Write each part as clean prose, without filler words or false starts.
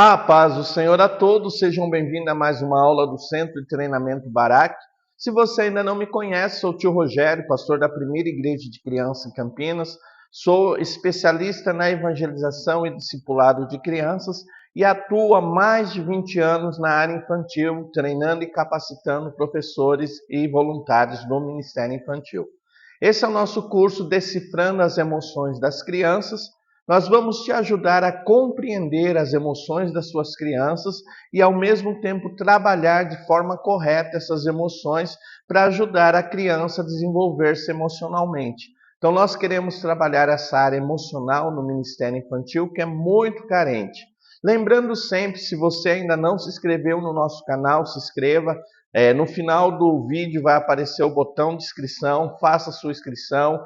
A paz do Senhor a todos, sejam bem-vindos a mais uma aula do Centro de Treinamento Barak. Se você ainda não me conhece, sou o tio Rogério, pastor da Primeira Igreja de Criança em Campinas. Sou especialista na evangelização e discipulado de crianças e atuo há mais de 20 anos na área infantil, treinando e capacitando professores e voluntários do Ministério Infantil. Esse é o nosso curso Decifrando as Emoções das Crianças. Nós vamos te ajudar a compreender as emoções das suas crianças e, ao mesmo tempo, trabalhar de forma correta essas emoções para ajudar a criança a desenvolver-se emocionalmente. Então, nós queremos trabalhar essa área emocional no Ministério Infantil, que é muito carente. Lembrando sempre, se você ainda não se inscreveu no nosso canal, se inscreva. No final do vídeo vai aparecer o botão de inscrição, faça a sua inscrição,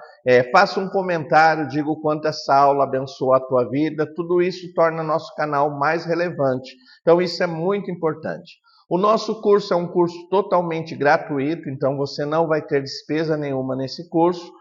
faça um comentário, diga o quanto essa aula abençoou a tua vida. Tudo isso torna nosso canal mais relevante, então isso é muito importante. O nosso curso é um curso totalmente gratuito, então você não vai ter despesa nenhuma nesse curso.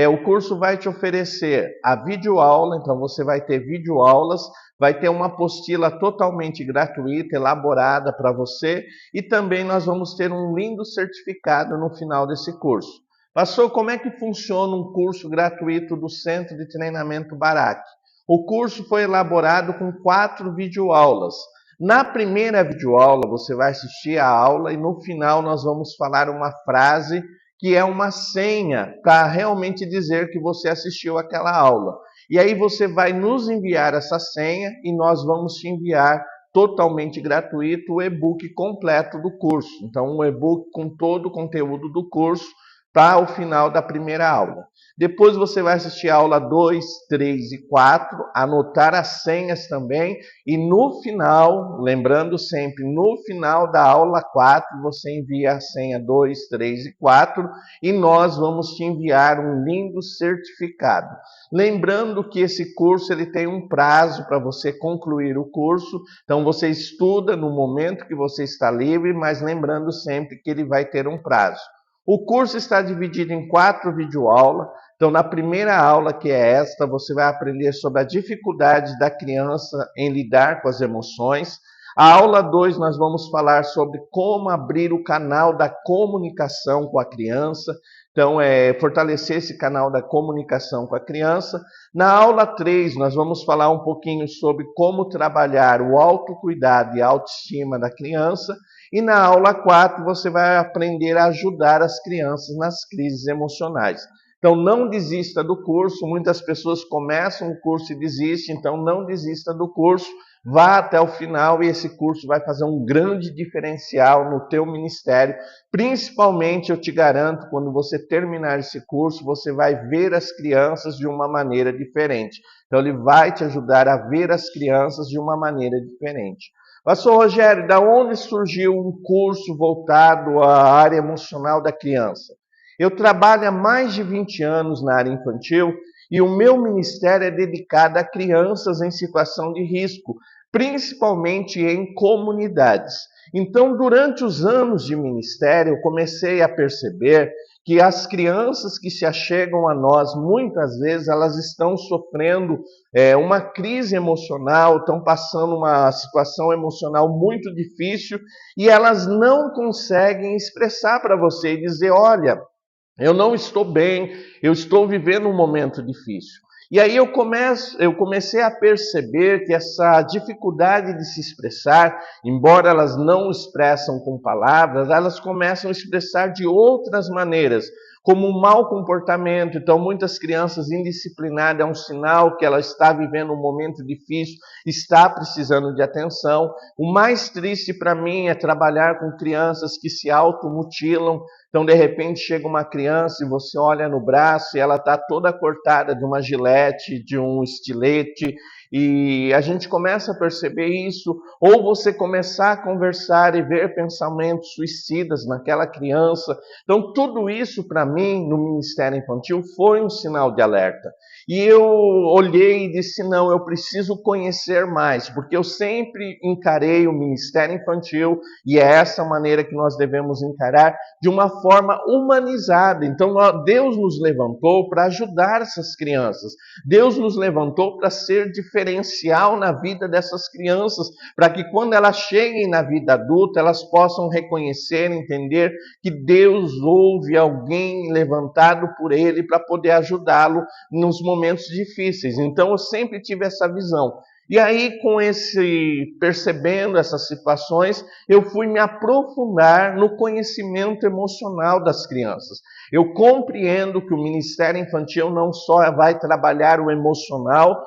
O curso vai te oferecer a videoaula, então você vai ter videoaulas, vai ter uma apostila totalmente gratuita, elaborada para você, e também nós vamos ter um lindo certificado no final desse curso. Pastor, como é que funciona um curso gratuito do Centro de Treinamento Barak? O curso foi elaborado com 4 videoaulas. Na primeira videoaula, você vai assistir a aula e no final nós vamos falar uma frase que é uma senha para realmente dizer que você assistiu aquela aula. E aí você vai nos enviar essa senha e nós vamos te enviar totalmente gratuito o e-book completo do curso. Então, um e-book com todo o conteúdo do curso para o final da primeira aula. Depois você vai assistir a aula 2, 3 e 4, anotar as senhas também, e no final, lembrando sempre, no final da aula 4, você envia a senha 2, 3 e 4, e nós vamos te enviar um lindo certificado. Lembrando que esse curso ele tem um prazo para você concluir o curso, então você estuda no momento que você está livre, mas lembrando sempre que ele vai ter um prazo. O curso está dividido em 4 videoaulas. Então, na primeira aula, que é esta, você vai aprender sobre a dificuldade da criança em lidar com as emoções. A aula 2, nós vamos falar sobre como abrir o canal da comunicação com a criança. Então, fortalecer esse canal da comunicação com a criança. Na aula 3, nós vamos falar um pouquinho sobre como trabalhar o autocuidado e a autoestima da criança. E na aula 4, você vai aprender a ajudar as crianças nas crises emocionais. Então, não desista do curso. Muitas pessoas começam o curso e desistem, então não desista do curso. Vá até o final e esse curso vai fazer um grande diferencial no teu ministério. Principalmente, eu te garanto, quando você terminar esse curso, você vai ver as crianças de uma maneira diferente. Então, ele vai te ajudar a ver as crianças de uma maneira diferente. Pastor Rogério, da onde surgiu um curso voltado à área emocional da criança? Eu trabalho há mais de 20 anos na área infantil e o meu ministério é dedicado a crianças em situação de risco, principalmente em comunidades. Então, durante os anos de ministério, eu comecei a perceber que as crianças que se achegam a nós, muitas vezes, elas estão sofrendo uma crise emocional, estão passando uma situação emocional muito difícil e elas não conseguem expressar para você e dizer, olha, eu não estou bem, eu estou vivendo um momento difícil. E aí eu comecei a perceber que essa dificuldade de se expressar, embora elas não expressam com palavras, elas começam a expressar de outras maneiras, como um mau comportamento. Então, muitas crianças indisciplinadas é um sinal que ela está vivendo um momento difícil, está precisando de atenção. O mais triste para mim é trabalhar com crianças que se automutilam. Então, de repente, chega uma criança e você olha no braço e ela está toda cortada de uma gilete, de um estilete, e a gente começa a perceber isso, ou você começar a conversar e ver pensamentos suicidas naquela criança. Então, tudo isso, para mim, no Ministério Infantil, foi um sinal de alerta. E eu olhei e disse, não, eu preciso conhecer mais, porque eu sempre encarei o Ministério Infantil, e é essa maneira que nós devemos encarar, de uma forma humanizada. Então, Deus nos levantou para ajudar essas crianças. Deus nos levantou para ser diferente. diferencial na vida dessas crianças, para que quando elas cheguem na vida adulta, elas possam reconhecer, entender que Deus ouve alguém levantado por Ele para poder ajudá-lo nos momentos difíceis. Então eu sempre tive essa visão. E aí, percebendo essas situações, eu fui me aprofundar no conhecimento emocional das crianças. Eu compreendo que o Ministério Infantil não só vai trabalhar o emocional,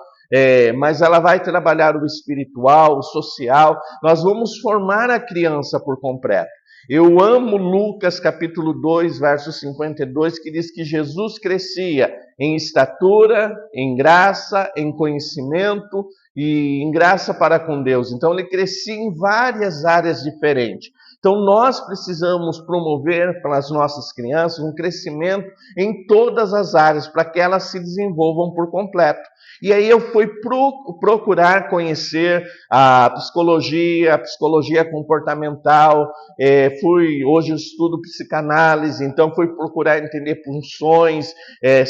mas ela vai trabalhar o espiritual, o social. Nós vamos formar a criança por completo. Eu amo Lucas capítulo 2, verso 52, que diz que Jesus crescia em estatura, em graça, em conhecimento e em graça para com Deus. Então ele crescia em várias áreas diferentes. Então nós precisamos promover para as nossas crianças um crescimento em todas as áreas, para que elas se desenvolvam por completo. E aí eu fui procurar conhecer a psicologia comportamental, hoje eu estudo psicanálise, então fui procurar entender pulsões,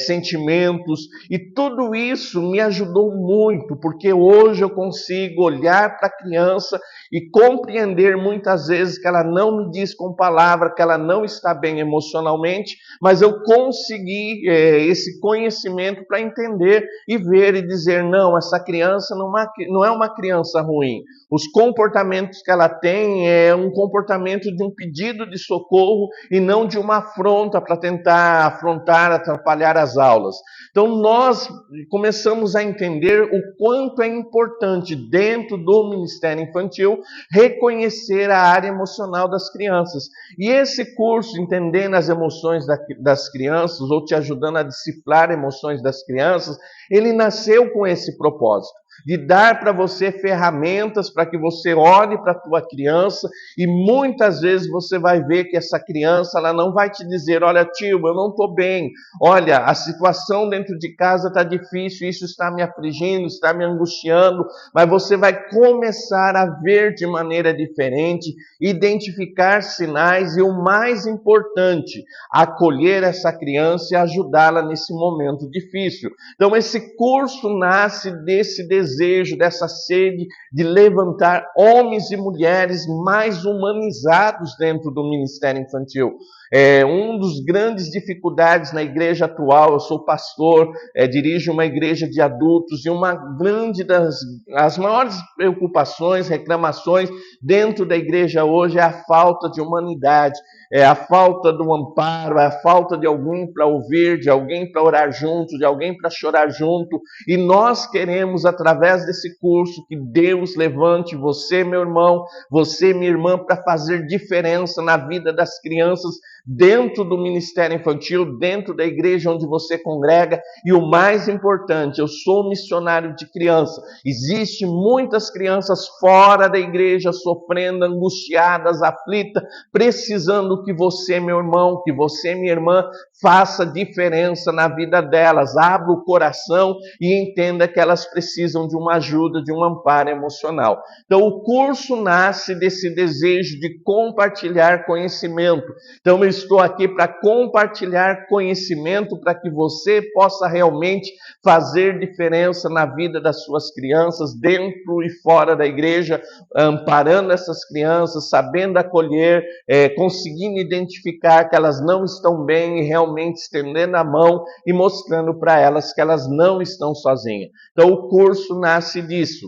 sentimentos, e tudo isso me ajudou muito, porque hoje eu consigo olhar para a criança e compreender muitas vezes que ela não me diz com palavra que ela não está bem emocionalmente, mas eu consegui esse conhecimento para entender e ver e dizer, não, essa criança não é uma criança ruim. Os comportamentos que ela tem é um comportamento de um pedido de socorro e não de uma afronta para tentar afrontar, atrapalhar as aulas. Então nós começamos a entender o quanto é importante dentro do Ministério Infantil reconhecer a área emocional das crianças. E esse curso, Entendendo as Emoções das Crianças, ou te ajudando a decifrar emoções das crianças, ele nasceu com esse propósito, de dar para você ferramentas para que você olhe para a tua criança, e muitas vezes você vai ver que essa criança ela não vai te dizer, olha tio, eu não estou bem, olha, a situação dentro de casa está difícil, isso está me afligindo, está me angustiando, mas você vai começar a ver de maneira diferente, identificar sinais e o mais importante, acolher essa criança e ajudá-la nesse momento difícil. Então esse curso nasce desse desejo, dessa sede de levantar homens e mulheres mais humanizados dentro do Ministério Infantil. Um dos grandes dificuldades na igreja atual, eu sou pastor, dirijo uma igreja de adultos, e as maiores preocupações, reclamações dentro da igreja hoje é a falta de humanidade, é a falta do amparo, é a falta de alguém para ouvir, de alguém para orar junto, de alguém para chorar junto. E nós queremos, através desse curso, que Deus levante você, meu irmão, você, minha irmã, para fazer diferença na vida das crianças dentro do Ministério Infantil, dentro da igreja onde você congrega. E o mais importante, eu sou missionário de criança. Existem muitas crianças fora da igreja, sofrendo, angustiadas, aflitas, precisando que você, meu irmão, que você, minha irmã, faça diferença na vida delas. Abra o coração e entenda que elas precisam de uma ajuda, de um amparo emocional. Então o curso nasce desse desejo de compartilhar conhecimento. Então eu estou aqui para compartilhar conhecimento para que você possa realmente fazer diferença na vida das suas crianças, dentro e fora da igreja, amparando essas crianças, sabendo acolher, conseguindo identificar que elas não estão bem e realmente estendendo a mão e mostrando para elas que elas não estão sozinhas. Então o curso nasce disso.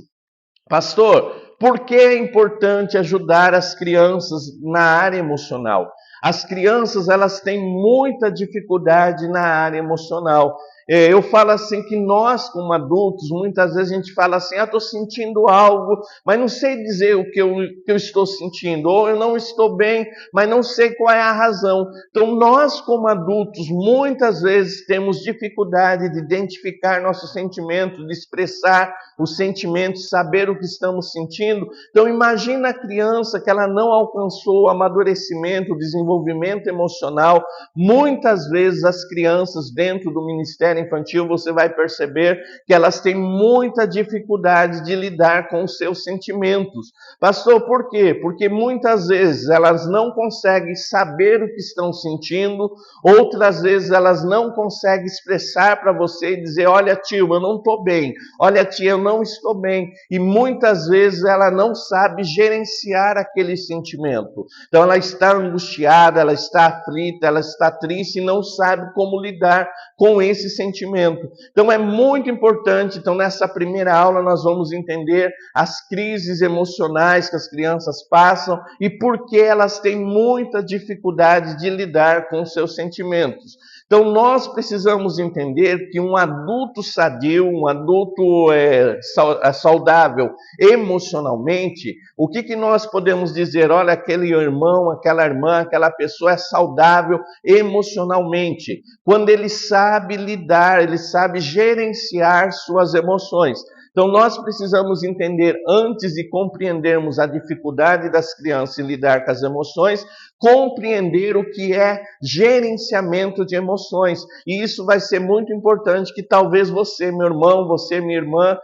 Pastor, por que é importante ajudar as crianças na área emocional? As crianças, elas têm muita dificuldade na área emocional. Eu falo assim que nós, como adultos, muitas vezes a gente fala assim, estou sentindo algo, mas não sei dizer o que eu estou sentindo, ou eu não estou bem, mas não sei qual é a razão. Então nós, como adultos, muitas vezes temos dificuldade de identificar nossos sentimentos, de expressar os sentimentos, saber o que estamos sentindo. Então imagina a criança que ela não alcançou o amadurecimento, o desenvolvimento emocional. Muitas vezes as crianças dentro do Ministério ministério infantil, você vai perceber que elas têm muita dificuldade de lidar com os seus sentimentos. Pastor, por quê? Porque muitas vezes elas não conseguem saber o que estão sentindo, outras vezes elas não conseguem expressar para você e dizer, olha tio, eu não estou bem, olha tia, eu não estou bem. E muitas vezes ela não sabe gerenciar aquele sentimento. Então ela está angustiada, ela está aflita, ela está triste e não sabe como lidar com esse sentimento. Então é muito importante, então nessa primeira aula nós vamos entender as crises emocionais que as crianças passam e por que elas têm muita dificuldade de lidar com seus sentimentos. Então nós precisamos entender que um adulto sadio, um adulto saudável emocionalmente, o que nós podemos dizer? Olha, aquele irmão, aquela irmã, aquela pessoa é saudável emocionalmente. Quando ele sabe lidar, ele sabe gerenciar suas emoções. Então nós precisamos entender, antes de compreendermos a dificuldade das crianças em lidar com as emoções, compreender o que é gerenciamento de emoções. E isso vai ser muito importante, que talvez você, meu irmão, você, minha irmã,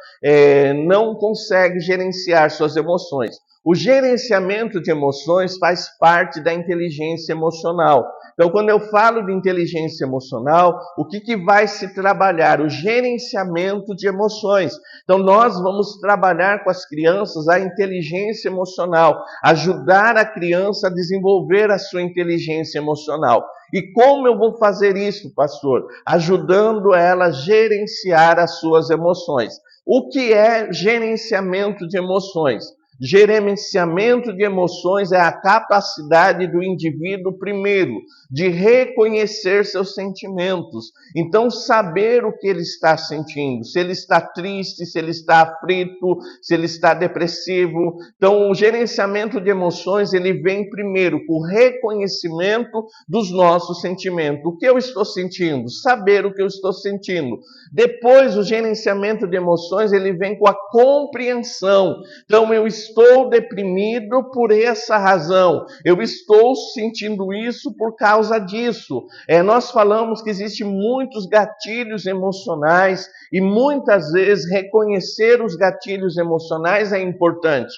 não consegue gerenciar suas emoções. O gerenciamento de emoções faz parte da inteligência emocional. Então, quando eu falo de inteligência emocional, o que vai se trabalhar? O gerenciamento de emoções. Então, nós vamos trabalhar com as crianças a inteligência emocional, ajudar a criança a desenvolver a sua inteligência emocional. E como eu vou fazer isso, pastor? Ajudando ela a gerenciar as suas emoções. O que é gerenciamento de emoções? Gerenciamento de emoções é a capacidade do indivíduo, primeiro, de reconhecer seus sentimentos. Então, saber o que ele está sentindo, se ele está triste, se ele está aflito, se ele está depressivo. Então, o gerenciamento de emoções, ele vem primeiro com o reconhecimento dos nossos sentimentos. O que eu estou sentindo? Saber o que eu estou sentindo. Depois, o gerenciamento de emoções, ele vem com a compreensão. Então, eu estou deprimido por essa razão. Eu estou sentindo isso por causa disso. Nós falamos que existem muitos gatilhos emocionais e muitas vezes reconhecer os gatilhos emocionais é importante.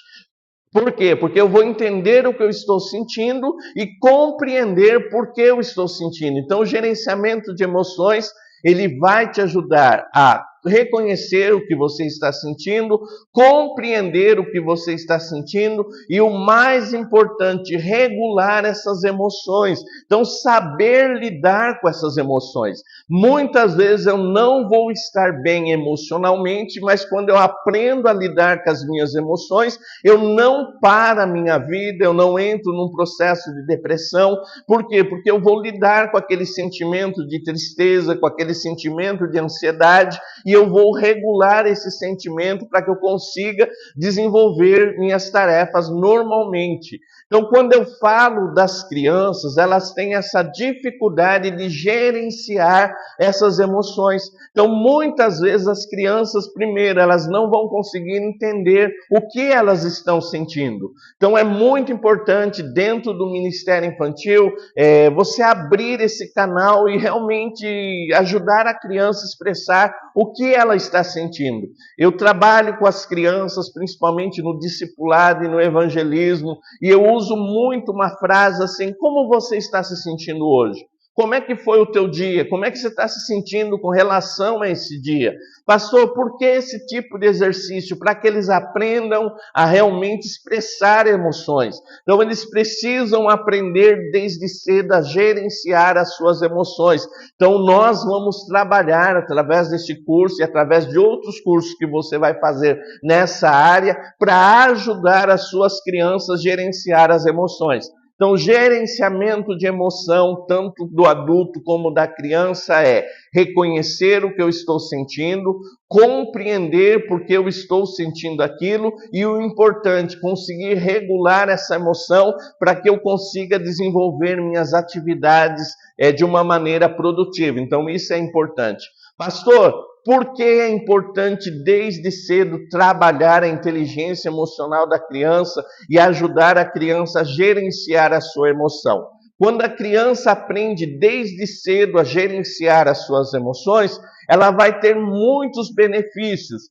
Por quê? Porque eu vou entender o que eu estou sentindo e compreender por que eu estou sentindo. Então, o gerenciamento de emoções, ele vai te ajudar a reconhecer o que você está sentindo, compreender o que você está sentindo e, o mais importante, regular essas emoções. Então, saber lidar com essas emoções. Muitas vezes eu não vou estar bem emocionalmente, mas quando eu aprendo a lidar com as minhas emoções, eu não paro a minha vida, eu não entro num processo de depressão. Por quê? Porque eu vou lidar com aquele sentimento de tristeza, com aquele sentimento de ansiedade, e eu vou regular esse sentimento para que eu consiga desenvolver minhas tarefas normalmente. Então, quando eu falo das crianças, elas têm essa dificuldade de gerenciar essas emoções. Então, muitas vezes as crianças, primeiro, elas não vão conseguir entender o que elas estão sentindo. Então, é muito importante, dentro do Ministério Infantil, você abrir esse canal e realmente ajudar a criança a expressar o que ela está sentindo. Eu trabalho com as crianças, principalmente no discipulado e no evangelismo, e eu uso muito uma frase assim: como você está se sentindo hoje? Como é que foi o teu dia? Como é que você está se sentindo com relação a esse dia? Pastor, por que esse tipo de exercício? Para que eles aprendam a realmente expressar emoções. Então, eles precisam aprender desde cedo a gerenciar as suas emoções. Então, nós vamos trabalhar através deste curso e através de outros cursos que você vai fazer nessa área para ajudar as suas crianças a gerenciar as emoções. Então, gerenciamento de emoção, tanto do adulto como da criança, é reconhecer o que eu estou sentindo, compreender por que eu estou sentindo aquilo e, o importante, conseguir regular essa emoção para que eu consiga desenvolver minhas atividades de uma maneira produtiva. Então, isso é importante. Pastor, por que é importante desde cedo trabalhar a inteligência emocional da criança e ajudar a criança a gerenciar a sua emoção? Quando a criança aprende desde cedo a gerenciar as suas emoções, ela vai ter muitos benefícios.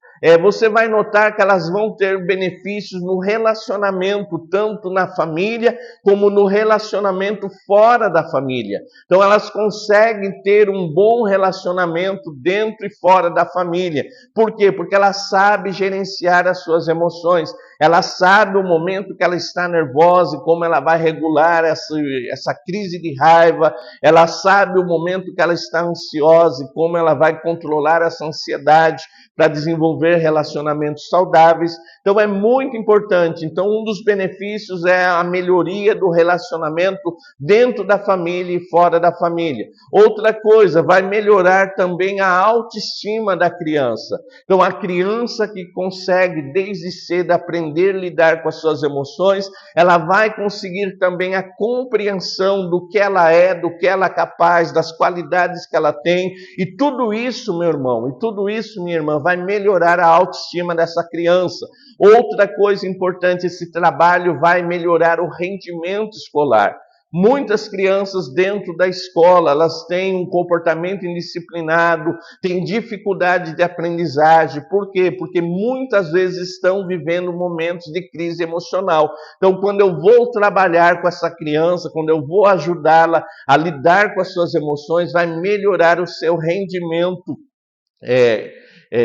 Você vai notar que elas vão ter benefícios no relacionamento, tanto na família como no relacionamento fora da família. Então elas conseguem ter um bom relacionamento dentro e fora da família. Por quê? Porque ela sabe gerenciar as suas emoções. Ela sabe o momento que ela está nervosa e como ela vai regular essa crise de raiva. Ela sabe o momento que ela está ansiosa e como ela vai controlar essa ansiedade para desenvolver relacionamentos saudáveis. Então é muito importante. Então um dos benefícios é a melhoria do relacionamento dentro da família e fora da família. Outra coisa, vai melhorar também a autoestima da criança. Então a criança que consegue desde cedo aprender a lidar com as suas emoções, ela vai conseguir também a compreensão do que ela é, do que ela é capaz, das qualidades que ela tem. E tudo isso, meu irmão, e tudo isso, minha irmã, vai melhorar a autoestima dessa criança. Outra coisa importante, esse trabalho vai melhorar o rendimento escolar. Muitas crianças dentro da escola, elas têm um comportamento indisciplinado, têm dificuldade de aprendizagem. Por quê? Porque muitas vezes estão vivendo momentos de crise emocional. Então, quando eu vou trabalhar com essa criança, quando eu vou ajudá-la a lidar com as suas emoções, vai melhorar o seu rendimento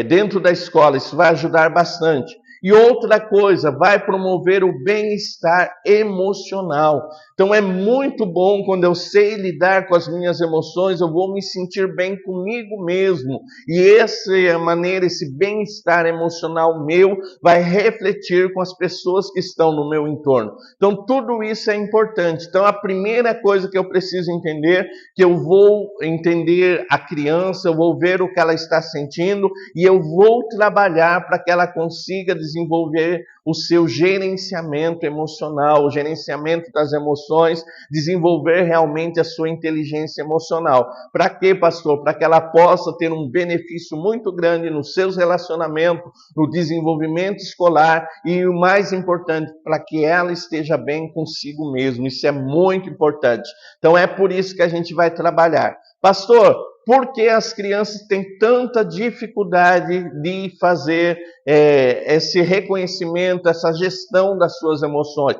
dentro da escola. Isso vai ajudar bastante. E outra coisa, vai promover o bem-estar emocional. Então é muito bom quando eu sei lidar com as minhas emoções, eu vou me sentir bem comigo mesmo. E essa maneira, esse bem-estar emocional meu, vai refletir com as pessoas que estão no meu entorno. Então tudo isso é importante. Então a primeira coisa que eu preciso entender, que eu vou entender a criança, eu vou ver o que ela está sentindo e eu vou trabalhar para que ela consiga desenvolver o seu gerenciamento emocional, o gerenciamento das emoções, desenvolver realmente a sua inteligência emocional. Para quê, pastor? Para que ela possa ter um benefício muito grande nos seus relacionamentos, no desenvolvimento escolar e o mais importante, para que ela esteja bem consigo mesma. Isso é muito importante. Então é por isso que a gente vai trabalhar. Pastor, por que as crianças têm tanta dificuldade de fazer esse reconhecimento, essa gestão das suas emoções?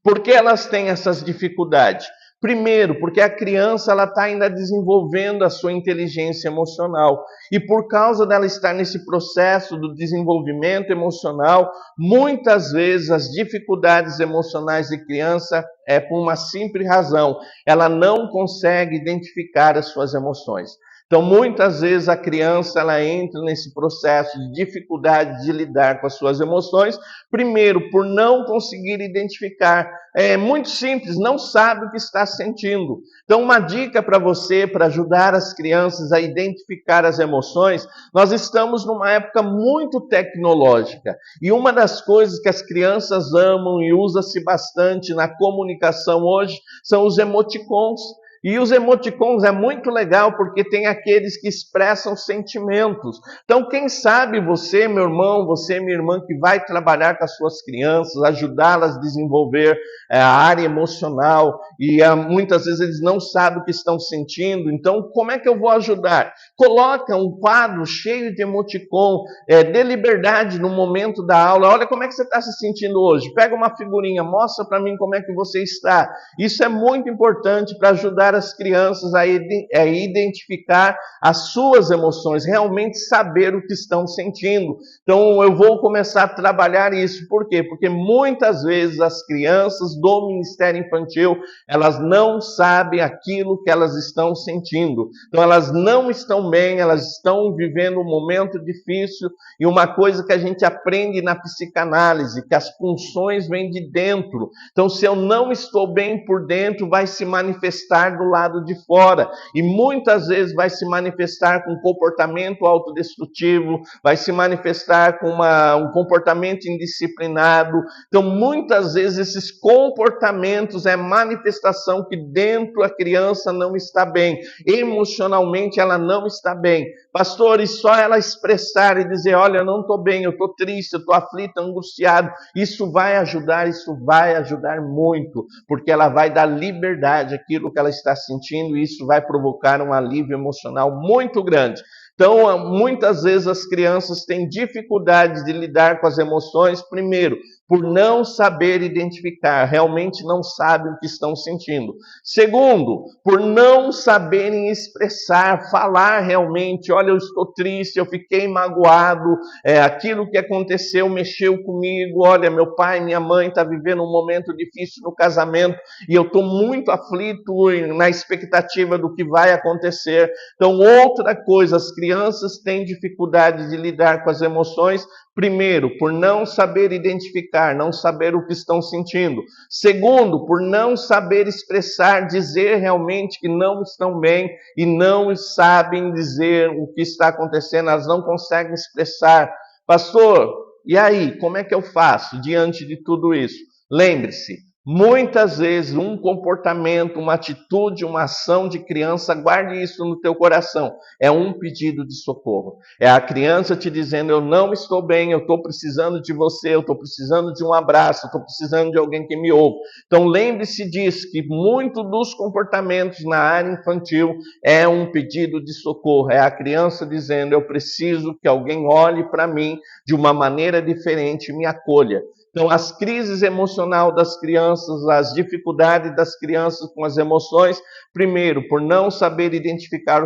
Por que elas têm essas dificuldades? Primeiro, porque a criança está ainda desenvolvendo a sua inteligência emocional. E por causa dela estar nesse processo do desenvolvimento emocional, muitas vezes as dificuldades emocionais de criança é por uma simples razão. Ela não consegue identificar as suas emoções. Então, muitas vezes a criança ela entra nesse processo de dificuldade de lidar com as suas emoções, primeiro, por não conseguir identificar. É muito simples, não sabe o que está sentindo. Então, uma dica para você, para ajudar as crianças a identificar as emoções, nós estamos numa época muito tecnológica. E uma das coisas que as crianças amam e usa-se bastante na comunicação hoje são os emoticons. E os emoticons é muito legal porque tem aqueles que expressam sentimentos. Então, quem sabe você, meu irmão, você, minha irmã, que vai trabalhar com as suas crianças, ajudá-las a desenvolver a área emocional e muitas vezes eles não sabem o que estão sentindo. Então, como é que eu vou ajudar? Coloca um quadro cheio de emoticon, dê liberdade no momento da aula. Olha como é que você está se sentindo hoje. Pega uma figurinha, mostra para mim como é que você está. Isso é muito importante para ajudar as crianças a identificar as suas emoções, realmente saber o que estão sentindo. Então eu vou começar a trabalhar isso. Por quê? Porque muitas vezes as crianças do Ministério Infantil, elas não sabem aquilo que elas estão sentindo. Então elas não estão bem, elas estão vivendo um momento difícil. E uma coisa que a gente aprende na psicanálise, que as funções vêm de dentro. Então se eu não estou bem por dentro, vai se manifestar do lado de fora. E muitas vezes vai se manifestar com comportamento autodestrutivo, vai se manifestar com um comportamento indisciplinado. Então, muitas vezes esses comportamentos é manifestação que dentro a criança não está bem. Emocionalmente ela não está bem. Pastor, e só ela expressar e dizer, olha, eu não estou bem, eu estou triste, eu estou aflito, angustiado, isso vai ajudar muito, porque ela vai dar liberdade àquilo que ela está sentindo e isso vai provocar um alívio emocional muito grande. Então, muitas vezes as crianças têm dificuldade de lidar com as emoções, primeiro, por não saber identificar, realmente não sabem o que estão sentindo. Segundo, por não saberem expressar, falar realmente, olha, eu estou triste, eu fiquei magoado, aquilo que aconteceu mexeu comigo, olha, meu pai e minha mãe estão vivendo um momento difícil no casamento e eu estou muito aflito na expectativa do que vai acontecer. Então, outra coisa, as crianças têm dificuldade de lidar com as emoções, primeiro, por não saber identificar, não saber o que estão sentindo. Segundo, por não saber expressar, dizer realmente que não estão bem e não sabem dizer o que está acontecendo, elas não conseguem expressar. Pastor, e aí, como é que eu faço diante de tudo isso? Lembre-se, muitas vezes um comportamento, uma atitude, uma ação de criança, guarde isso no teu coração, é um pedido de socorro. É a criança te dizendo, eu não estou bem, eu estou precisando de você, eu estou precisando de um abraço, eu estou precisando de alguém que me ouve. Então lembre-se disso, que muito dos comportamentos na área infantil é um pedido de socorro. É a criança dizendo, eu preciso que alguém olhe para mim de uma maneira diferente e me acolha. Então, as crises emocionais das crianças, as dificuldades das crianças com as emoções, primeiro, por não saber identificar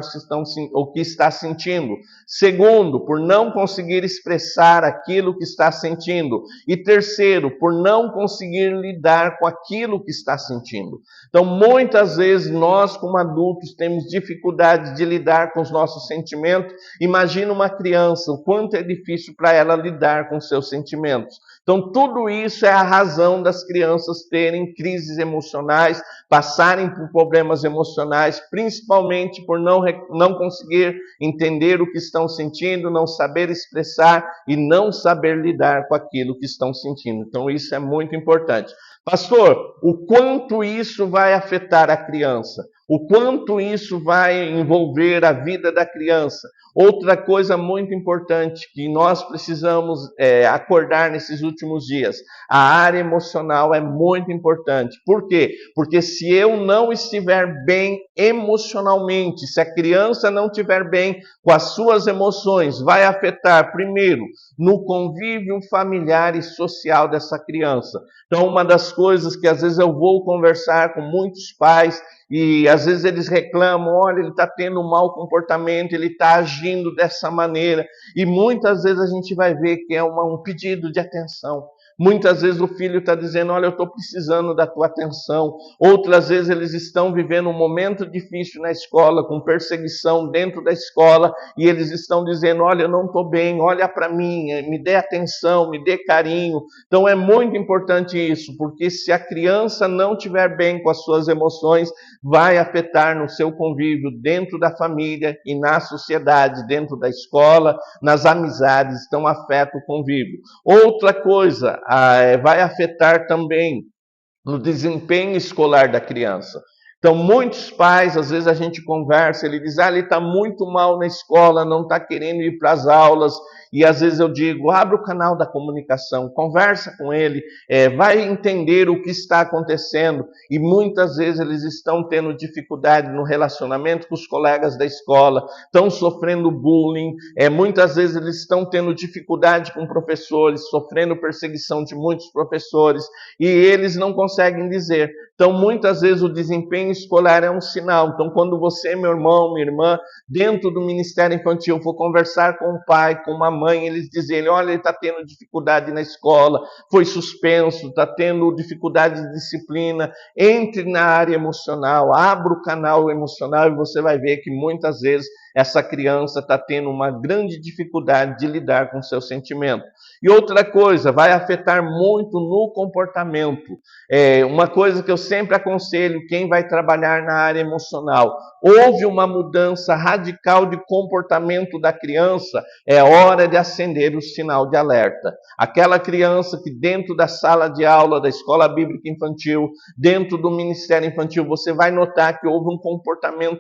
o que está sentindo. Segundo, por não conseguir expressar aquilo que está sentindo. E terceiro, por não conseguir lidar com aquilo que está sentindo. Então, muitas vezes, nós como adultos temos dificuldade de lidar com os nossos sentimentos. Imagina uma criança, o quanto é difícil para ela lidar com seus sentimentos. Então, tudo isso é a razão das crianças terem crises emocionais, passarem por problemas emocionais, principalmente por não conseguir entender o que estão sentindo, não saber expressar e não saber lidar com aquilo que estão sentindo. Então, isso é muito importante. Pastor, o quanto isso vai afetar a criança? O quanto isso vai envolver a vida da criança? Outra coisa muito importante que nós precisamos acordar nesses últimos dias, a área emocional é muito importante. Por quê? Porque se eu não estiver bem emocionalmente, se a criança não estiver bem com as suas emoções, vai afetar, primeiro, no convívio familiar e social dessa criança. Então, uma das coisas que às vezes eu vou conversar com muitos pais, e às vezes eles reclamam, olha, ele está tendo um mau comportamento, ele está agindo dessa maneira. E muitas vezes a gente vai ver que é um pedido de atenção. Muitas vezes o filho está dizendo, olha, eu estou precisando da tua atenção. Outras vezes eles estão vivendo um momento difícil na escola, com perseguição dentro da escola, e eles estão dizendo, olha, eu não estou bem, olha para mim, me dê atenção, me dê carinho. Então é muito importante isso, porque se a criança não estiver bem com as suas emoções, vai afetar no seu convívio dentro da família e na sociedade, dentro da escola, nas amizades, então afeta o convívio. Outra coisa, vai afetar também no desempenho escolar da criança. Então, muitos pais, às vezes a gente conversa, ele diz, ele está muito mal na escola, não está querendo ir para as aulas, e às vezes eu digo, abre o canal da comunicação, conversa com ele, vai entender o que está acontecendo, e muitas vezes eles estão tendo dificuldade no relacionamento com os colegas da escola, estão sofrendo bullying, muitas vezes eles estão tendo dificuldade com professores, sofrendo perseguição de muitos professores, e eles não conseguem dizer. Então, muitas vezes o desempenho escolar é um sinal. Então, quando você, meu irmão, minha irmã, dentro do Ministério Infantil, for conversar com o pai, com uma mãe, eles dizerem, olha, ele está tendo dificuldade na escola, foi suspenso, está tendo dificuldade de disciplina, entre na área emocional, abra o canal emocional e você vai ver que muitas vezes essa criança está tendo uma grande dificuldade de lidar com seus sentimentos. E outra coisa, vai afetar muito no comportamento. Uma coisa que eu sempre aconselho quem vai trabalhar na área emocional, houve uma mudança radical de comportamento da criança, é hora de acender o sinal de alerta. Aquela criança que dentro da sala de aula da Escola Bíblica Infantil, dentro do Ministério Infantil, você vai notar que houve um comportamento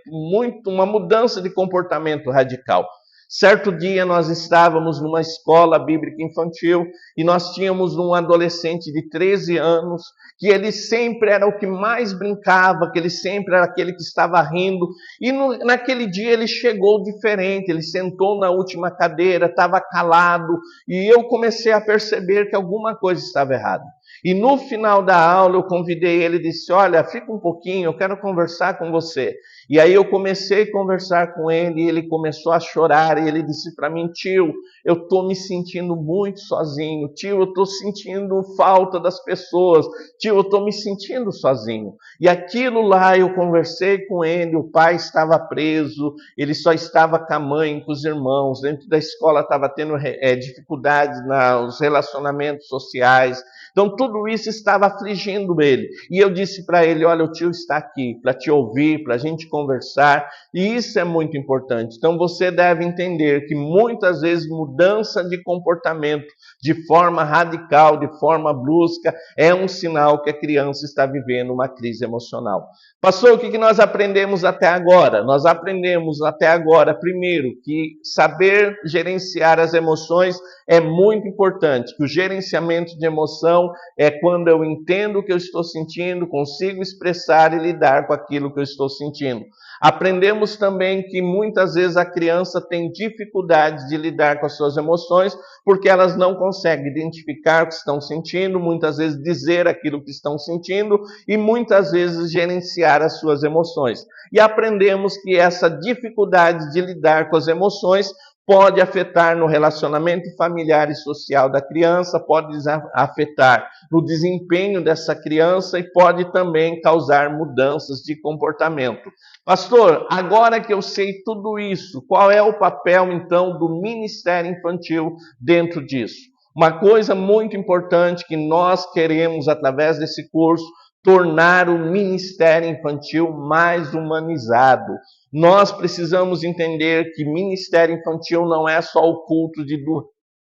uma mudança de comportamento radical. Certo dia nós estávamos numa escola bíblica infantil e nós tínhamos um adolescente de 13 anos que ele sempre era o que mais brincava, que ele sempre era aquele que estava rindo. E naquele dia ele chegou diferente, ele sentou na última cadeira, estava calado, e eu comecei a perceber que alguma coisa estava errada. E no final da aula eu convidei ele e disse: olha, fica um pouquinho, eu quero conversar com você. E aí eu comecei a conversar com ele e ele começou a chorar e ele disse para mim: tio, eu estou me sentindo muito sozinho, tio, eu estou sentindo falta das pessoas, tio, eu estou me sentindo sozinho. E aquilo lá eu conversei com ele, o pai estava preso, ele só estava com a mãe, com os irmãos, dentro da escola estava tendo dificuldades nos relacionamentos sociais. Então tudo isso estava afligindo ele. E eu disse para ele: olha, o tio está aqui para te ouvir, para a gente conversar. E isso é muito importante. Então você deve entender que muitas vezes mudança de comportamento de forma radical, de forma brusca, é um sinal que a criança está vivendo uma crise emocional. Pastor, o que nós aprendemos até agora? Nós aprendemos até agora, primeiro, que saber gerenciar as emoções é muito importante, que o gerenciamento de emoção é quando eu entendo o que eu estou sentindo, consigo expressar e lidar com aquilo que eu estou sentindo. Aprendemos também que muitas vezes a criança tem dificuldade de lidar com as suas emoções porque elas não conseguem identificar o que estão sentindo, muitas vezes dizer aquilo que estão sentindo e muitas vezes gerenciar as suas emoções. E aprendemos que essa dificuldade de lidar com as emoções pode afetar no relacionamento familiar e social da criança, pode afetar no desempenho dessa criança e pode também causar mudanças de comportamento. Pastor, agora que eu sei tudo isso, qual é o papel então do Ministério Infantil dentro disso? Uma coisa muito importante que nós queremos através desse curso, tornar o Ministério Infantil mais humanizado. Nós precisamos entender que ministério infantil não é só o culto de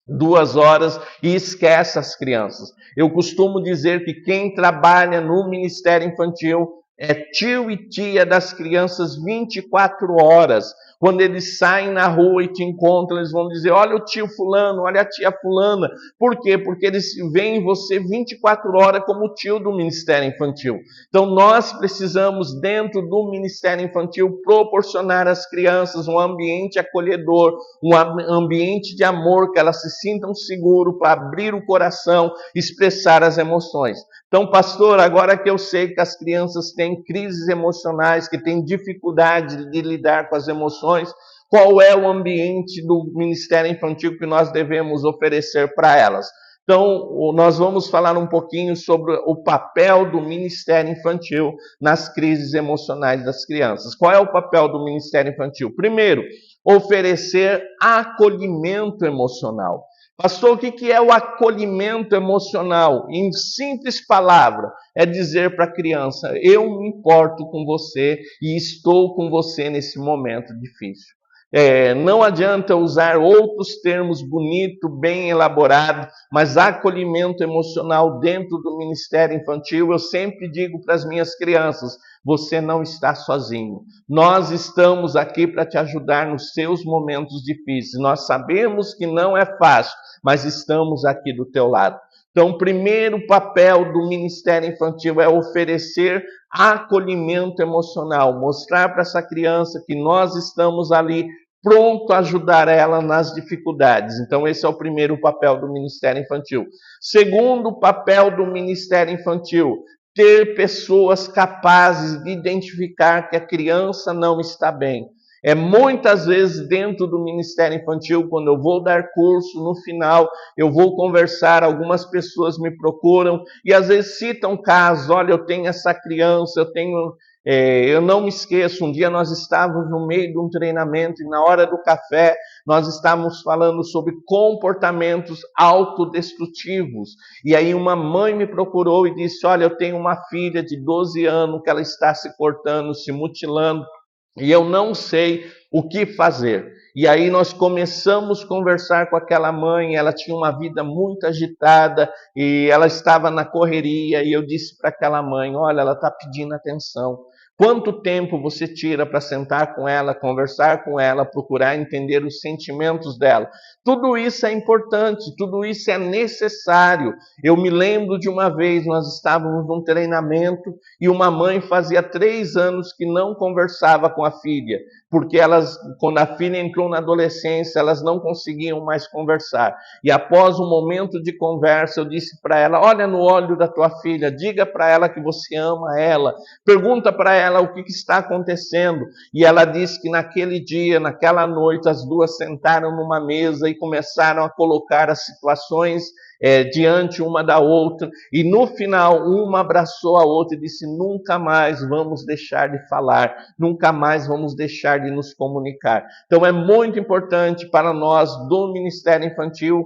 2 horas e esquece as crianças. Eu costumo dizer que quem trabalha no ministério infantil é tio e tia das crianças 24 horas. Quando eles saem na rua e te encontram, eles vão dizer: olha o tio fulano, olha a tia fulana. Por quê? Porque eles veem você 24 horas como tio do Ministério Infantil. Então nós precisamos, dentro do Ministério Infantil, proporcionar às crianças um ambiente acolhedor, um ambiente de amor, que elas se sintam seguras para abrir o coração, expressar as emoções. Então, pastor, agora que eu sei que as crianças têm crises emocionais, que têm dificuldade de lidar com as emoções, qual é o ambiente do Ministério Infantil que nós devemos oferecer para elas? Então, nós vamos falar um pouquinho sobre o papel do Ministério Infantil nas crises emocionais das crianças. Qual é o papel do Ministério Infantil? Primeiro, oferecer acolhimento emocional. Pastor, o que é o acolhimento emocional? Em simples palavras, é dizer para a criança: eu me importo com você e estou com você nesse momento difícil. Não adianta usar outros termos bonitos, bem elaborados, mas acolhimento emocional dentro do Ministério Infantil, eu sempre digo para as minhas crianças: você não está sozinho. Nós estamos aqui para te ajudar nos seus momentos difíceis. Nós sabemos que não é fácil, mas estamos aqui do teu lado. Então, o primeiro papel do Ministério Infantil é oferecer acolhimento emocional, mostrar para essa criança que nós estamos ali pronto a ajudar ela nas dificuldades. Então, esse é o primeiro papel do Ministério Infantil. Segundo papel do Ministério Infantil, ter pessoas capazes de identificar que a criança não está bem. Muitas vezes dentro do Ministério Infantil, quando eu vou dar curso, no final eu vou conversar, algumas pessoas me procuram e às vezes citam casos: olha, eu tenho essa criança, eu não me esqueço, um dia nós estávamos no meio de um treinamento e na hora do café nós estávamos falando sobre comportamentos autodestrutivos. E aí uma mãe me procurou e disse: olha, eu tenho uma filha de 12 anos que ela está se cortando, se mutilando, e eu não sei o que fazer. E aí nós começamos a conversar com aquela mãe, ela tinha uma vida muito agitada e ela estava na correria, e eu disse para aquela mãe: olha, ela está pedindo atenção. Quanto tempo você tira para sentar com ela, conversar com ela, procurar entender os sentimentos dela? Tudo isso é importante, tudo isso é necessário. Eu me lembro de uma vez, nós estávamos num treinamento e uma mãe fazia 3 anos que não conversava com a filha, porque quando a filha entrou na adolescência, elas não conseguiam mais conversar. E após um momento de conversa, eu disse para ela: olha no olho da tua filha, diga para ela que você ama ela, pergunta para ela o que está acontecendo. E ela disse que naquele dia, naquela noite, as duas sentaram numa mesa e começaram a colocar as situações diante uma da outra, e no final uma abraçou a outra e disse: nunca mais vamos deixar de falar, nunca mais vamos deixar de nos comunicar. Então é muito importante para nós do Ministério Infantil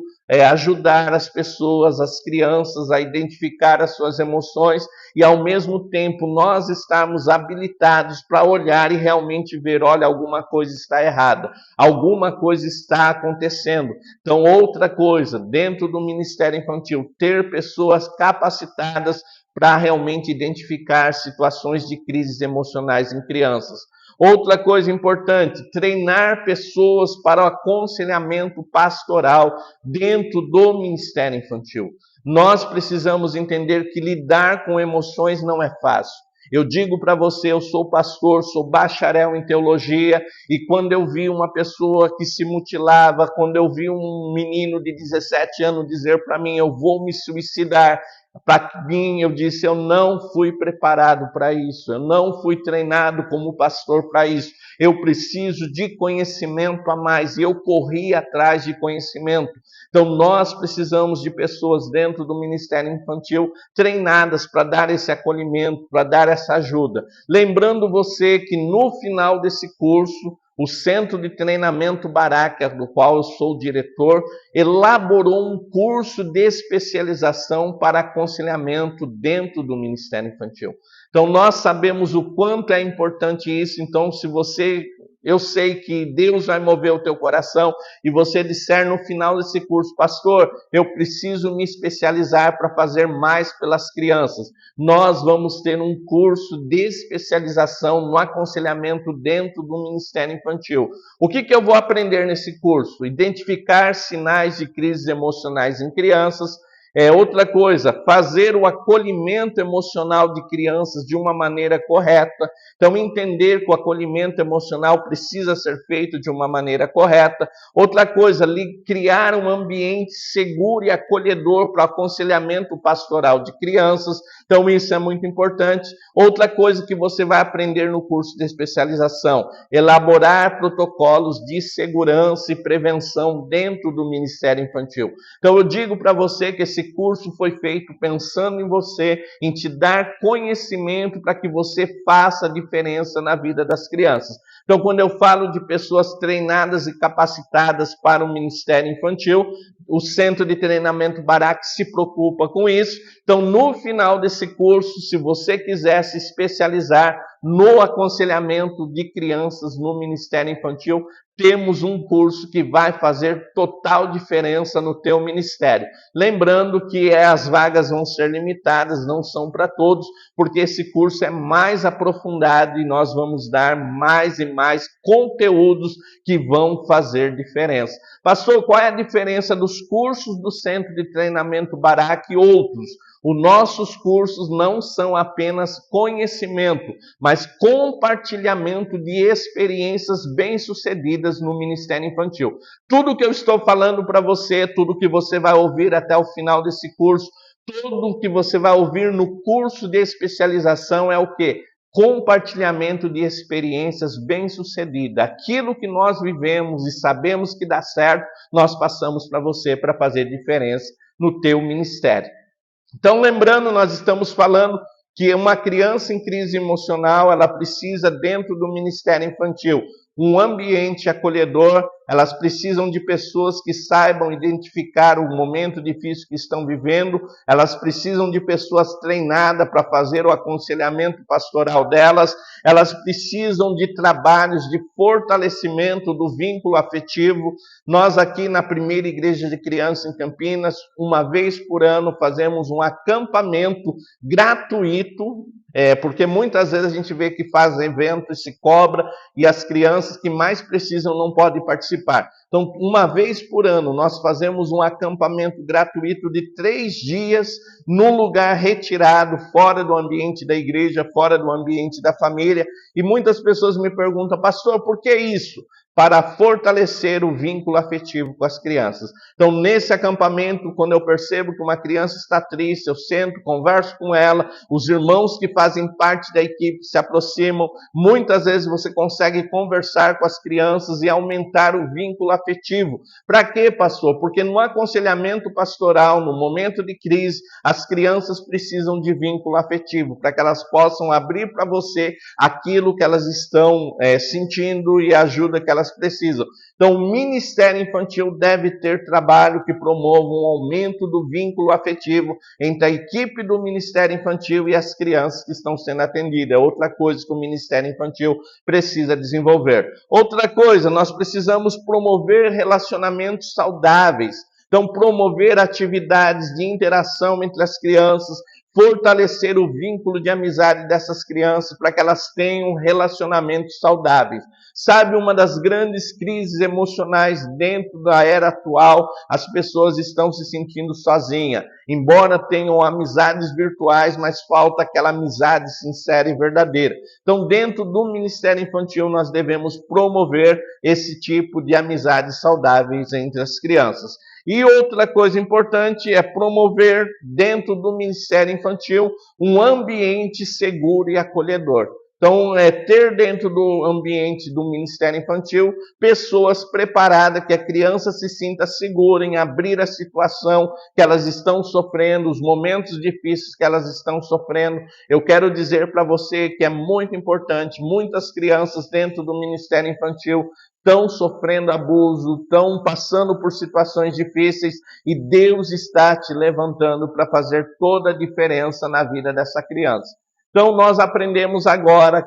ajudar as pessoas, as crianças a identificar as suas emoções e ao mesmo tempo nós estarmos habilitados para olhar e realmente ver: olha, alguma coisa está errada, alguma coisa está acontecendo. Então, outra coisa, dentro do Ministério Infantil, ter pessoas capacitadas para realmente identificar situações de crises emocionais em crianças. Outra coisa importante, treinar pessoas para o aconselhamento pastoral dentro do Ministério Infantil. Nós precisamos entender que lidar com emoções não é fácil. Eu digo para você, eu sou pastor, sou bacharel em teologia, e quando eu vi uma pessoa que se mutilava, quando eu vi um menino de 17 anos dizer para mim: eu vou me suicidar, para mim, eu disse: eu não fui preparado para isso, eu não fui treinado como pastor para isso, eu preciso de conhecimento a mais, e eu corri atrás de conhecimento. Então nós precisamos de pessoas dentro do Ministério Infantil treinadas para dar esse acolhimento, para dar essa ajuda. Lembrando você que no final desse curso, o Centro de Treinamento Barak, do qual eu sou diretor, elaborou um curso de especialização para aconselhamento dentro do Ministério Infantil. Então nós sabemos o quanto é importante isso. Então, eu sei que Deus vai mover o teu coração e você disser no final desse curso: pastor, eu preciso me especializar para fazer mais pelas crianças. Nós vamos ter um curso de especialização no aconselhamento dentro do Ministério Infantil. O que eu vou aprender nesse curso? Identificar sinais de crises emocionais em crianças. Outra coisa, fazer o acolhimento emocional de crianças de uma maneira correta. Então, entender que o acolhimento emocional precisa ser feito de uma maneira correta. Outra coisa, criar um ambiente seguro e acolhedor para o aconselhamento pastoral de crianças. Então, isso é muito importante. Outra coisa que você vai aprender no curso de especialização: elaborar protocolos de segurança e prevenção dentro do Ministério Infantil. Então, eu digo para você que esse curso foi feito pensando em você, em te dar conhecimento para que você faça a diferença na vida das crianças. Então, quando eu falo de pessoas treinadas e capacitadas para o Ministério Infantil, o Centro de Treinamento Barak se preocupa com isso. Então, no final desse curso, se você quiser se especializar no aconselhamento de crianças no Ministério Infantil, temos um curso que vai fazer total diferença no teu ministério. Lembrando que as vagas vão ser limitadas, não são para todos, porque esse curso é mais aprofundado e nós vamos dar mais e mais conteúdos que vão fazer diferença. Pastor, qual é a diferença dos cursos do Centro de Treinamento Barak e outros? Os nossos cursos não são apenas conhecimento, mas compartilhamento de experiências bem-sucedidas no Ministério Infantil. Tudo que eu estou falando para você, tudo que você vai ouvir até o final desse curso, tudo que você vai ouvir no curso de especialização é o quê? Compartilhamento de experiências bem-sucedidas. Aquilo que nós vivemos e sabemos que dá certo, nós passamos para você para fazer diferença no teu ministério. Então, lembrando, nós estamos falando que uma criança em crise emocional, ela precisa, dentro do Ministério Infantil, um ambiente acolhedor. Elas precisam de pessoas que saibam identificar o momento difícil que estão vivendo. Elas precisam de pessoas treinadas para fazer o aconselhamento pastoral delas. Elas precisam de trabalhos de fortalecimento do vínculo afetivo. Nós aqui na Primeira Igreja de Criança em Campinas, uma vez por ano, fazemos um acampamento gratuito Porque muitas vezes a gente vê que faz evento e se cobra e as crianças que mais precisam não podem participar. Então, uma vez por ano, nós fazemos um acampamento gratuito de 3 dias num lugar retirado, fora do ambiente da igreja, fora do ambiente da família. E muitas pessoas me perguntam, pastor, por que isso? Para fortalecer o vínculo afetivo com as crianças. Então, nesse acampamento, quando eu percebo que uma criança está triste, eu sento, converso com ela, os irmãos que fazem parte da equipe se aproximam. Muitas vezes você consegue conversar com as crianças e aumentar o vínculo afetivo. Para quê, pastor? Porque no aconselhamento pastoral, no momento de crise, as crianças precisam de vínculo afetivo, para que elas possam abrir para você aquilo que elas estão sentindo e a ajuda que elas precisam. Então, o Ministério Infantil deve ter trabalho que promova um aumento do vínculo afetivo entre a equipe do Ministério Infantil e as crianças que estão sendo atendidas. É outra coisa que o Ministério Infantil precisa desenvolver. Outra coisa, nós precisamos promover relacionamentos saudáveis. Então, promover atividades de interação entre as crianças, fortalecer o vínculo de amizade dessas crianças para que elas tenham relacionamentos saudáveis. Sabe, uma das grandes crises emocionais dentro da era atual, as pessoas estão se sentindo sozinhas. Embora tenham amizades virtuais, mas falta aquela amizade sincera e verdadeira. Então, dentro do Ministério Infantil, nós devemos promover esse tipo de amizades saudáveis entre as crianças. E outra coisa importante é promover dentro do Ministério Infantil um ambiente seguro e acolhedor. Então, ter dentro do ambiente do Ministério Infantil pessoas preparadas, que a criança se sinta segura em abrir a situação que elas estão sofrendo, os momentos difíceis que elas estão sofrendo. Eu quero dizer para você que é muito importante, muitas crianças dentro do Ministério Infantil estão sofrendo abuso, estão passando por situações difíceis e Deus está te levantando para fazer toda a diferença na vida dessa criança. Então, nós aprendemos agora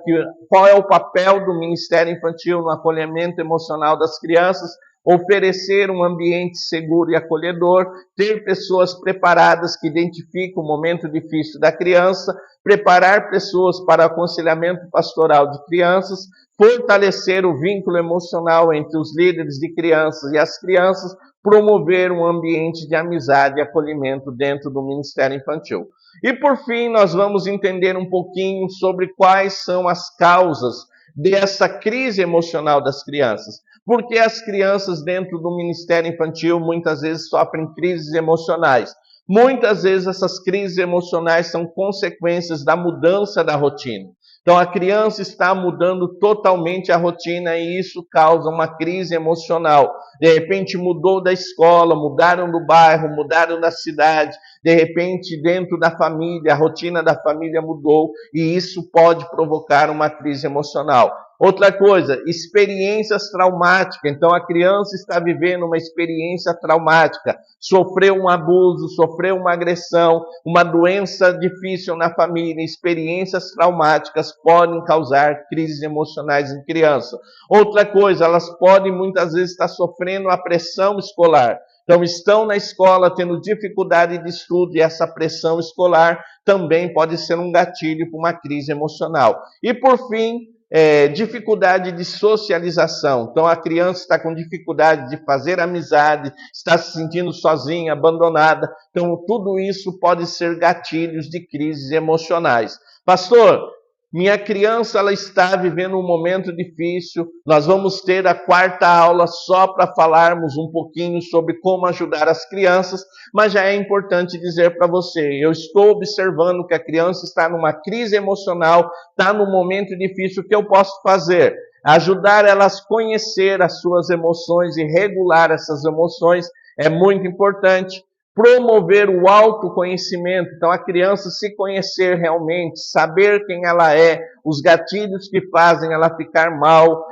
qual é o papel do Ministério Infantil no acolhimento emocional das crianças, oferecer um ambiente seguro e acolhedor, ter pessoas preparadas que identificam o momento difícil da criança, preparar pessoas para aconselhamento pastoral de crianças, fortalecer o vínculo emocional entre os líderes de crianças e as crianças, promover um ambiente de amizade e acolhimento dentro do Ministério Infantil. E por fim, nós vamos entender um pouquinho sobre quais são as causas dessa crise emocional das crianças. Porque as crianças dentro do Ministério Infantil muitas vezes sofrem crises emocionais. Muitas vezes essas crises emocionais são consequências da mudança da rotina. Então a criança está mudando totalmente a rotina e isso causa uma crise emocional. De repente mudou da escola, mudaram do bairro, mudaram da cidade. De repente dentro da família, a rotina da família mudou e isso pode provocar uma crise emocional. Outra coisa, experiências traumáticas. Então a criança está vivendo uma experiência traumática, sofreu um abuso, sofreu uma agressão, uma doença difícil na família, experiências traumáticas podem causar crises emocionais em criança. Outra coisa, elas podem muitas vezes estar sofrendo a pressão escolar. Então estão na escola tendo dificuldade de estudo e essa pressão escolar também pode ser um gatilho para uma crise emocional. E por fim, dificuldade de socialização. Então a criança está com dificuldade de fazer amizade, está se sentindo sozinha, abandonada. Então tudo isso pode ser gatilhos de crises emocionais. Pastor, minha criança ela está vivendo um momento difícil. Nós vamos ter a 4ª aula só para falarmos um pouquinho sobre como ajudar as crianças, mas já é importante dizer para você, eu estou observando que a criança está numa crise emocional, está num momento difícil, o que eu posso fazer? Ajudar elas a conhecer as suas emoções e regular essas emoções é muito importante. Promover o autoconhecimento, então a criança se conhecer realmente, saber quem ela é, os gatilhos que fazem ela ficar mal,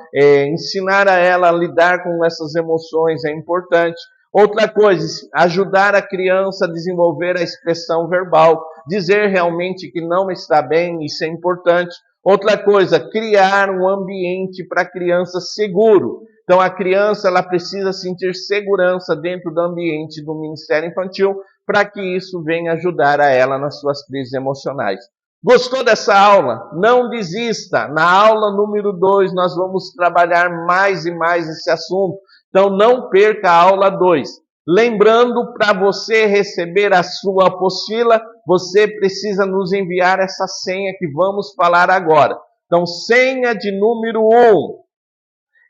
ensinar a ela a lidar com essas emoções é importante. Outra coisa, ajudar a criança a desenvolver a expressão verbal, dizer realmente que não está bem, isso é importante. Outra coisa, criar um ambiente para a criança seguro. Então a criança ela precisa sentir segurança dentro do ambiente do Ministério Infantil para que isso venha ajudar a ela nas suas crises emocionais. Gostou dessa aula? Não desista. Na aula número 2 nós vamos trabalhar mais e mais esse assunto. Então não perca a aula 2. Lembrando, para você receber a sua apostila, você precisa nos enviar essa senha que vamos falar agora. Então, senha de número 1.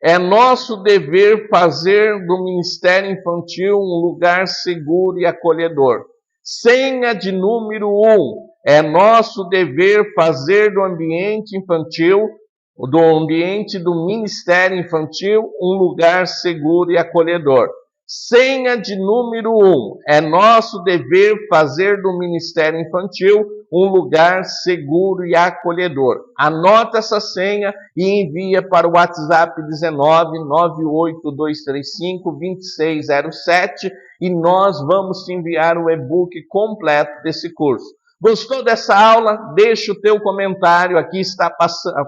É nosso dever fazer do Ministério Infantil um lugar seguro e acolhedor. Senha de número 1. É nosso dever fazer do ambiente infantil, do ambiente do Ministério Infantil, um lugar seguro e acolhedor. Senha de número 1. É nosso dever fazer do Ministério Infantil um lugar seguro e acolhedor. Anota essa senha e envia para o WhatsApp 19 98235 2607 e nós vamos te enviar o e-book completo desse curso. Gostou dessa aula? Deixa o teu comentário, aqui está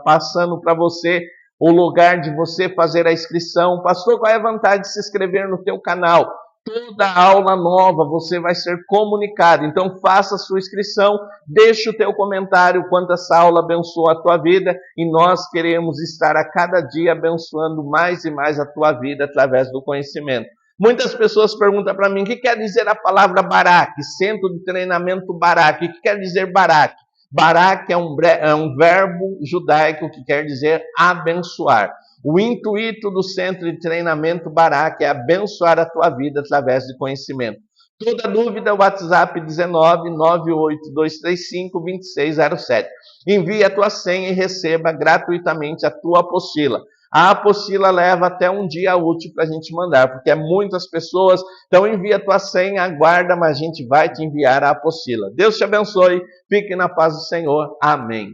passando para você o lugar de você fazer a inscrição. Pastor, qual é a vantagem de se inscrever no teu canal? Toda aula nova você vai ser comunicado. Então faça a sua inscrição, deixe o teu comentário quanto essa aula abençoou a tua vida e nós queremos estar a cada dia abençoando mais e mais a tua vida através do conhecimento. Muitas pessoas perguntam para mim, o que quer dizer a palavra Barak? Centro de Treinamento Barak. O que quer dizer Barak? Barak é um verbo judaico que quer dizer abençoar. O intuito do Centro de Treinamento Barak é abençoar a tua vida através de conhecimento. Toda dúvida, WhatsApp 19 98235 2607. Envie a tua senha e receba gratuitamente a tua apostila. A apostila leva até um dia útil para a gente mandar, porque é muitas pessoas. Então envia a tua senha, aguarda, mas a gente vai te enviar a apostila. Deus te abençoe, fique na paz do Senhor. Amém.